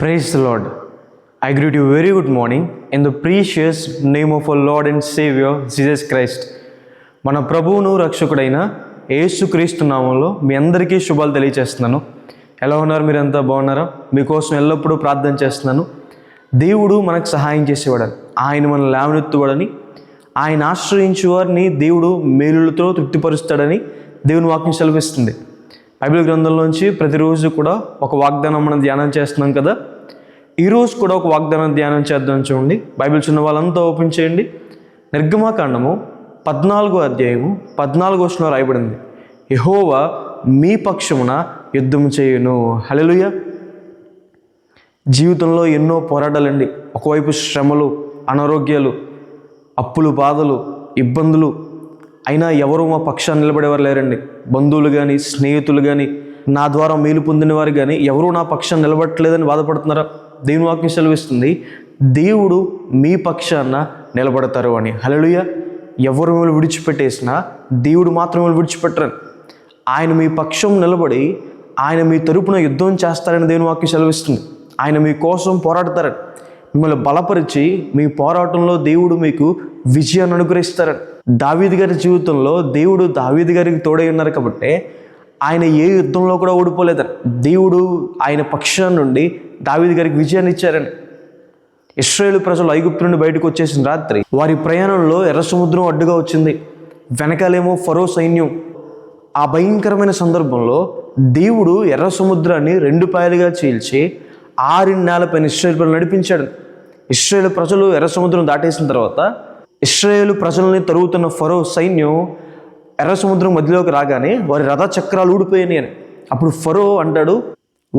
Praise the Lord. I greet you very good morning in the precious name of our Lord and Savior Jesus Christ. మన ప్రభువును రక్షకుడైన యేసుక్రీస్తు నామంలో మీ అందరికీ శుభాలు తెలియజేస్తున్నాను. ఎలా ఉన్నారు? మీరంతా బాగున్నారా? మీకోసం ఎల్లప్పుడూ ప్రార్థన చేస్తున్నాను. దేవుడు మనకు సహాయం చేసేవాడని, ఆయన మనల్ని లేవనెత్తువాడని, ఆయన ఆశ్రయించే వారిని దేవుడు మేలులతో తృప్తిపరుస్తాడని దేవుని వాక్యం సెలవిస్తుంది. బైబిల్ గ్రంథంలోంచి ప్రతిరోజు కూడా ఒక వాగ్దానం మనం ధ్యానం చేస్తున్నాం కదా. ఈరోజు కూడా ఒక వాగ్దానం ధ్యానం చేద్దాం. చూడండి, బైబిల్ చిన్న వాళ్ళంతా ఓపెన్ చేయండి. నిర్గమకాండము 14వ అధ్యాయము 14వ వచనంలో రాయబడింది, యెహోవా మీ పక్షమున యుద్ధం చేయును. హల్లెలూయా. జీవితంలో ఎన్నో పోరాటాలండి. ఒకవైపు శ్రమలు, అనారోగ్యాలు, అప్పులు, బాధలు, ఇబ్బందులు, అయినా ఎవరు మా పక్షాన్ని నిలబడేవారు లేరండి. బంధువులు కానీ, స్నేహితులు కానీ, నా ద్వారా మేలు పొందిన వారు కానీ ఎవరు నా పక్షాన్ని నిలబడట్లేదని బాధపడుతున్నారా? దేవుని వాక్యం సెలవిస్తుంది, దేవుడు మీ పక్షాన నిలబడతారు అని. హల్లెలూయా. ఎవరు మిమ్మల్ని విడిచిపెట్టేసినా దేవుడు మాత్రం మిమ్మల్ని విడిచిపెట్టరని, ఆయన మీ పక్షం నిలబడి ఆయన మీ తరపున యుద్ధం చేస్తారని దేవుని వాక్యం సెలవిస్తుంది. ఆయన మీ కోసం పోరాడతారని, మిమ్మల్ని బలపరిచి మీ పోరాటంలో దేవుడు మీకు విజయాన్ని అనుగ్రహిస్తారని. దావీదు గారి జీవితంలో దేవుడు దావీదు గారికి తోడై ఉన్నారు కాబట్టి ఆయన ఏ యుద్ధంలో కూడా ఓడిపోలేదని, దేవుడు ఆయన పక్షాన్ని నుండి దావీదు గారికి విజయాన్ని ఇచ్చారని. ఇశ్రాయేలు ప్రజలు ఐగుప్తు నుండి బయటకు వచ్చేసిన రాత్రి వారి ప్రయాణంలో ఎర్ర సముద్రం అడ్డుగా వచ్చింది, వెనకాలేమో ఫరో సైన్యం. ఆ భయంకరమైన సందర్భంలో దేవుడు ఎర్ర సముద్రాన్ని 2 పాయలుగా చీల్చి 6 నేలపైన ఇశ్రాయేలు ప్రజలు నడిపించాడు. ఇశ్రాయేలు ప్రజలు ఎర్ర సముద్రం దాటేసిన తర్వాత ఇశ్రాయేలు ప్రజల్ని తరుగుతున్న ఫరో సైన్యం ఎర్ర సముద్రం మధ్యలోకి రాగానే వారి రథ చక్రాలు ఊడిపోయినాయి అని. అప్పుడు ఫరో అంటాడు,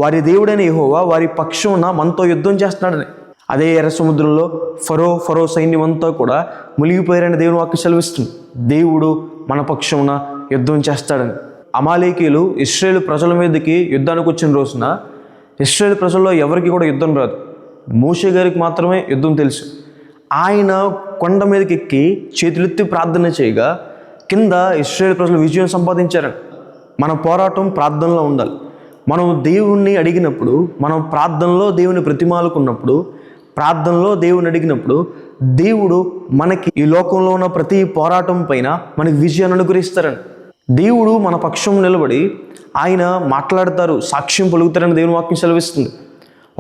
వారి దేవుడైన యెహోవా వారి పక్షమున మనతో యుద్ధం చేస్తున్నాడని. అదే ఎర్ర సముద్రంలో ఫరో సైన్యం అంతా కూడా మునిగిపోయారని దేవుని వాక్యం సెలవిస్తుంది. దేవుడు మన పక్షమున యుద్ధం చేస్తాడని. అమాలేకీయులు ఇశ్రాయేలు ప్రజల మీదకి యుద్ధానికి వచ్చిన రోజున ఇశ్రాయేలు ప్రజల్లో ఎవరికి కూడా యుద్ధం రాదు. మోషే గారికి మాత్రమే యుద్ధం తెలుసు. ఆయన కొండ మీదకి ఎక్కి చేతులెత్తి ప్రార్థన చేయగా కింద ఇశ్రాయేలు ప్రజలు విజయం సంపాదించారని. మన పోరాటం ప్రార్థనలో ఉండాలి. మనం దేవుణ్ణి అడిగినప్పుడు, మనం ప్రార్థనలో దేవుని ప్రతిమాలుకున్నప్పుడు, ప్రార్థనలో దేవుని అడిగినప్పుడు దేవుడు మనకి ఈ లోకంలో ఉన్న ప్రతి పోరాటం పైన మనకి విజయాన్ని అనుగ్రహిస్తారని. దేవుడు మన పక్షం నిలబడి ఆయన మాట్లాడతారు, సాక్ష్యం పలుకుతారని దేవుని వాక్యం సెలవిస్తుంది.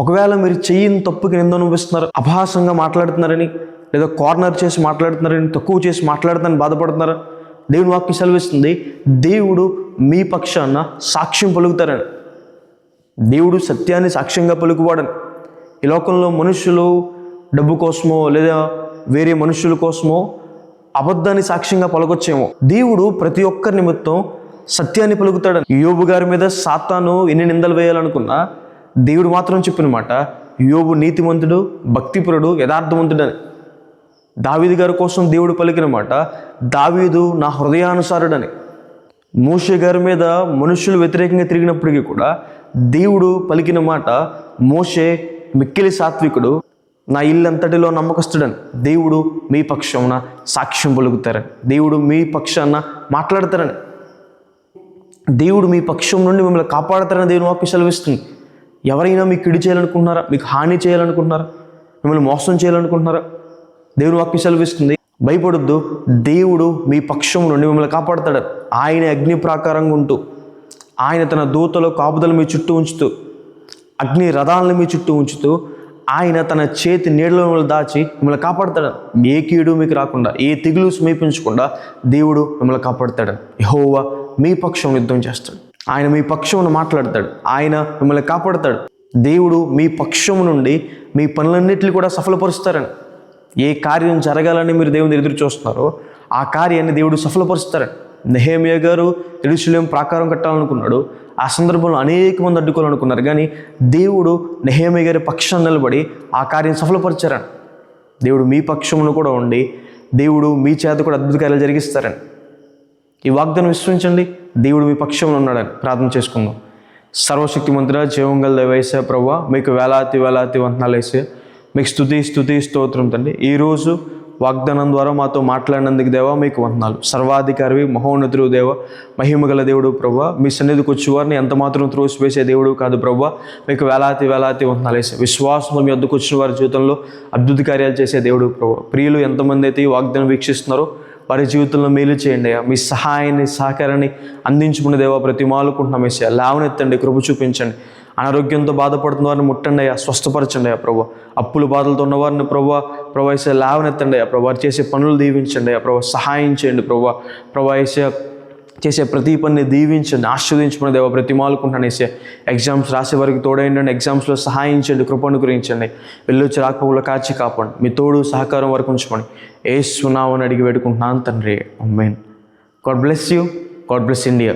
ఒకవేళ మీరు చెయ్యని తప్పుకి నింద అనుభవిస్తున్నారు, అపహాసంగా మాట్లాడుతున్నారని, లేదా కార్నర్ చేసి మాట్లాడుతున్నారని, తక్కువ చేసి మాట్లాడుతున్నారని బాధపడుతున్నారా? దేవుని వాక్యం సెలవిస్తుంది, దేవుడు మీ పక్షాన సాక్ష్యం పలుకుతారని. దేవుడు సత్యాన్ని సాక్ష్యంగా పలుకువాడని. ఈ లోకంలో మనుషులు డబ్బు కోసమో లేదా వేరే మనుషుల కోసమో అబద్ధాన్ని సాక్ష్యంగా పలకొచ్చేమో, దేవుడు ప్రతి ఒక్కరి నిమిత్తం సత్యాన్ని పలుకుతాడని. యోబు గారి మీద సాతాను ఎన్ని నిందలు వేయాలనుకున్నా దేవుడు మాత్రం చెప్పిన మాట, యోబు నీతిమంతుడు, భక్తిపరుడు, యథార్థవంతుడని. దావీదు గారి కోసం దేవుడు పలికిన మాట, దావీదు నా హృదయానుసారుడని. మోషే గారి మీద మనుషులు వ్యతిరేకంగా తిరిగినప్పటికీ కూడా దేవుడు పలికిన మాట, మోషే మిక్కిలి సాత్వికుడు, నా ఇల్లంతటిలో నమ్మకస్తుడని. దేవుడు మీ పక్షాన సాక్ష్యం పలుకుతారని, దేవుడు మీ పక్షాన మాట్లాడతారని, దేవుడు మీ పక్షం నుండి మిమ్మల్ని కాపాడతారని దేవుని వాక్యం సెలవిస్తుంది. ఎవరైనా మీకు కిడి చేయాలనుకుంటున్నారా? మీకు హాని చేయాలనుకుంటున్నారా? మిమ్మల్ని మోసం చేయాలనుకుంటున్నారా? దేవుని వాక్యం సెలవిస్తుంది, భయపడొద్దు, దేవుడు మీ పక్షం నుండి మిమ్మల్ని కాపాడతాడు. ఆయన అగ్ని ప్రాకారంగా ఉంటూ, ఆయన తన దూతలో కాపుదలు మీ చుట్టూ ఉంచుతూ, అగ్ని రథాలను మీ చుట్టూ ఉంచుతూ, ఆయన తన చేతి నీడలో మిమ్మల్ని దాచి మిమ్మల్ని కాపాడతాడు. ఏ కీడు మీకు రాకుండా, ఏ తెగులు సమీపించకుండా దేవుడు మిమ్మల్ని కాపాడతాడు. యెహోవా మీ పక్షం యుద్ధం చేస్తాడు. ఆయన మీ పక్షమును మాట్లాడతాడు. ఆయన మిమ్మల్ని కాపాడతాడు. దేవుడు మీ పక్షం నుండి మీ పనులన్నింటినీ కూడా సఫలపరుస్తారని. ఏ కార్యం జరగాలని మీరు దేవుని ఎదురు చూస్తున్నారో ఆ కార్యాన్ని దేవుడు సఫలపరుస్తారని. నెహెమ్యా గారు యెరూషలేము ప్రాకారం కట్టాలనుకున్నాడు. ఆ సందర్భంలో అనేక మంది అడ్డుకోవాలనుకున్నారు, కానీ దేవుడు నెహెమ్యా గారి పక్షాన్ని నిలబడి ఆ కార్యం సఫలపరిచారని. దేవుడు మీ పక్షమును కూడా ఉండి దేవుడు మీ చేత కూడా అద్భుత కార్యాలు జరిగిస్తారని. ఈ వాగ్దానం విశ్వసించండి, దేవుడు మీ పక్షంలో ఉన్నాడని. ప్రార్థన చేసుకుందాం. సర్వశక్తిమంతుడా, జీవంగల దేవైసే ప్రభువా, మీకు వేలాది వందనాలు వేసే, మీకు స్తుతి స్తోత్రం తండ్రి. ఈరోజు వాగ్దానం ద్వారా మాతో మాట్లాడినందుకు దేవా మీకు వందనాలు. సర్వాధికారివి, మహోన్నతుడు దేవ, మహిమగల దేవుడు ప్రభువా, మీ సన్నిధికి వచ్చేవారిని ఎంత మాత్రం త్రోసివేసే దేవుడు కాదు ప్రభువా, మీకు వేలాతి వందనాలు వేసే. విశ్వాసంతో మీ వద్దకు వచ్చిన వారి జీవితంలో అద్భుత కార్యాలు చేసే దేవుడు ప్రభువా. ప్రియులు ఎంతమంది అయితే ఈ వాగ్దానం వీక్షిస్తున్నారో వారి జీవితంలో మేలు చేయండి అయ్యా. మీ సహాయాన్ని సహకారాన్ని అందించుకునే దేవా ప్రతిమాలుకుంటున్నాం వేసా. లేవనెత్తండి, కృప చూపించండి. అనారోగ్యంతో బాధపడుతున్న వారిని ముట్టండి అయ్యా, స్వస్థపరచండి అయ్యా ప్రభు. అప్పుల బాధలతో ఉన్నవారిని ప్రభు వేసే లేవనెత్తండి అయ్యా ప్రభు. వారు చేసే పనులు దీవించండి అయ్యా ప్రభు. సహాయం చేయండి ప్రభు వేసే. చేసే ప్రతి పనిని దీవించండి, ఆశీర్వదించమని దేవ ప్రతిమాలుకుంటాను వేసే. ఎగ్జామ్స్ రాసే వరకు తోడైండండి, ఎగ్జామ్స్లో సహాయించండి, కృపను గురించండి. వెళ్ళొచ్చి రాకపోకలు కాచి కాపాడండి, మీ తోడు సహకారం వరకు ఉంచుకోండి. యేసు నామమున అడిగి వేడుకుంటున్నాను తండ్రి, amen. God bless you. God bless India.